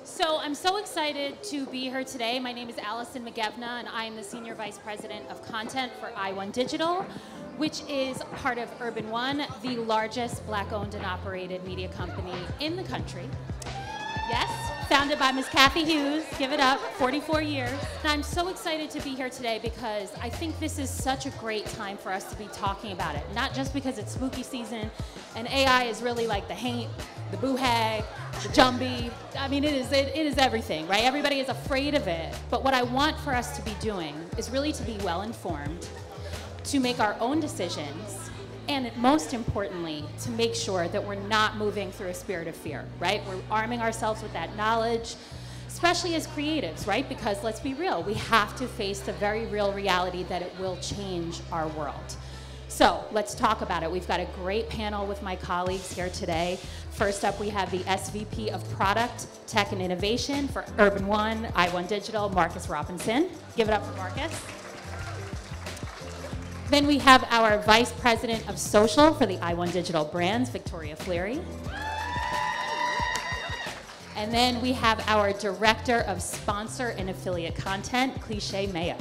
So I'm so excited to be here today. My name is Allison McGevna, and I'm the Senior Vice President of Content for iOne Digital, which is part of Urban One, the largest Black-owned and operated media company in the country. Yes, founded by Ms. Kathy Hughes, give it up, 44 years. And I'm so excited to be here today because I think this is such a great time for us to be talking about it. Not just because it's spooky season and AI is really like the haint, the boo-hag, the Jumbie. I mean, it is everything, right? Everybody is afraid of it. But what I want for us to be doing is really to be well-informed, to make our own decisions, and most importantly, to make sure that we're not moving through a spirit of fear, right? We're arming ourselves with that knowledge, especially as creatives, right? Because let's be real, we have to face the very real reality that it will change our world. So let's talk about it. We've got a great panel with my colleagues here today. First up, we have the SVP of Product, Tech and Innovation for Urban One, iOne Digital, Marcus Robinson. Give it up for Marcus. Then we have our Vice President of Social for the iOne Digital brands, Victoria Flry. And then we have our Director of Sponsor and Affiliate Content, Cliché Maya.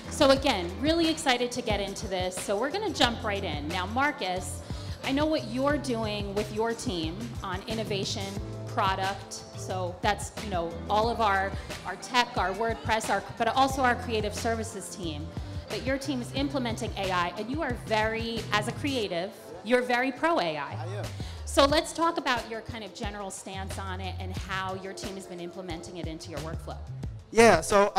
So again, really excited to get into this. So we're gonna jump right in. Now, Marcus, I know what you're doing with your team on innovation, product. So that's, you know, all of our tech, our WordPress, but also our creative services team. But your team is implementing AI, and you are very, as a creative, you're very pro AI. I am. So let's talk about your kind of general stance on it and how your team has been implementing it into your workflow. Yeah, so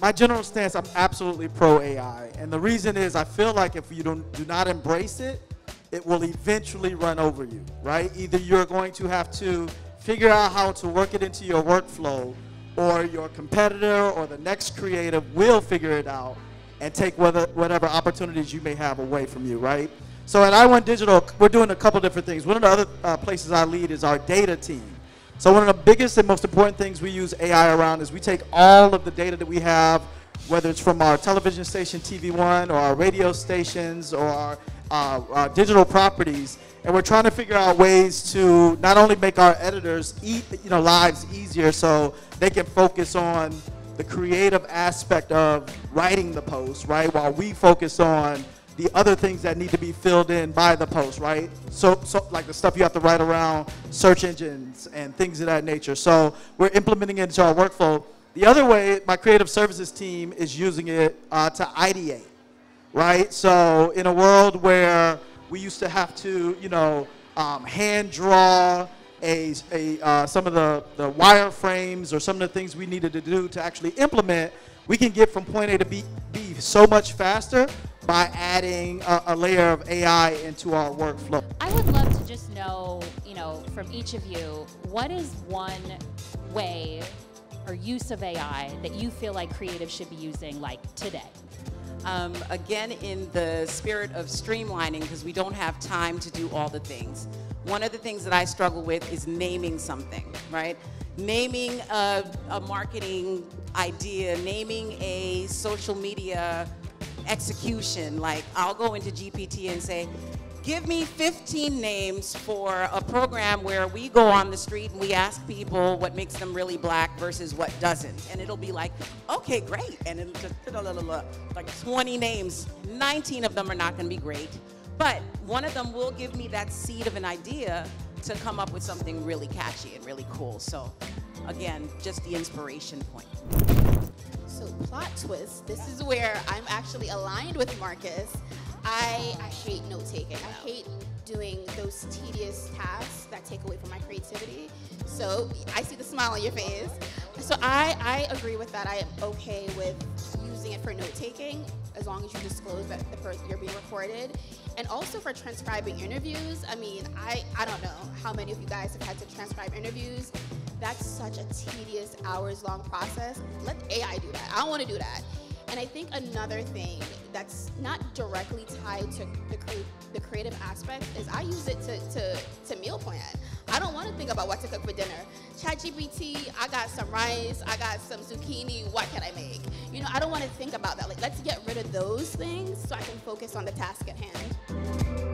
my general stance, I'm absolutely pro AI. And the reason is I feel like if you do not embrace it, it will eventually run over you, right? Either you're going to have to figure out how to work it into your workflow, or your competitor or the next creative will figure it out and take whatever opportunities you may have away from you, right? So at iOne Digital, we're doing a couple different things. One of the other places I lead is our data team. So one of the biggest and most important things we use AI around is we take all of the data that we have, whether it's from our television station, TV1, or our radio stations, or our digital properties, and we're trying to figure out ways to not only make our editors' lives easier so they can focus on the creative aspect of writing the post, right, while we focus on the other things that need to be filled in by the post, right? So like the stuff you have to write around search engines and things of that nature. So we're implementing it into our workflow. The other way, my creative services team is using it to ideate, right? So in a world where we used to have to, hand draw some of the wireframes or some of the things we needed to do to actually implement, we can get from point A to B so much faster by adding a layer of AI into our workflow. I would love to just know, from each of you, what is one way or use of AI that you feel like creatives should be using like today? Again, in the spirit of streamlining, because we don't have time to do all the things. One of the things that I struggle with is naming something, right? Naming a marketing idea, naming a social media execution. Like, I'll go into GPT and say, give me 15 names for a program where we go on the street and we ask people what makes them really black versus what doesn't. And it'll be like, okay, great. And it'll just, like 20 names, 19 of them are not gonna be great. But one of them will give me that seed of an idea to come up with something really catchy and really cool. So again, just the inspiration point. So plot twist, this is where I'm actually aligned with Marcus. I hate note-taking. I hate doing those tedious tasks that take away from my creativity. So I see the smile on your face. So I agree with that. I am okay with using it for note-taking as long as you disclose that you're being recorded. And also for transcribing interviews. I mean, I don't know how many of you guys have had to transcribe interviews. That's such a tedious, hours-long process. Let AI do that. I don't want to do that. And I think another thing that's not directly tied to the creative aspect is I use it to meal plan. I don't want to think about what to cook for dinner. ChatGPT, I got some rice, I got some zucchini, what can I make? I don't want to think about that. Like, let's get rid of those things so I can focus on the task at hand.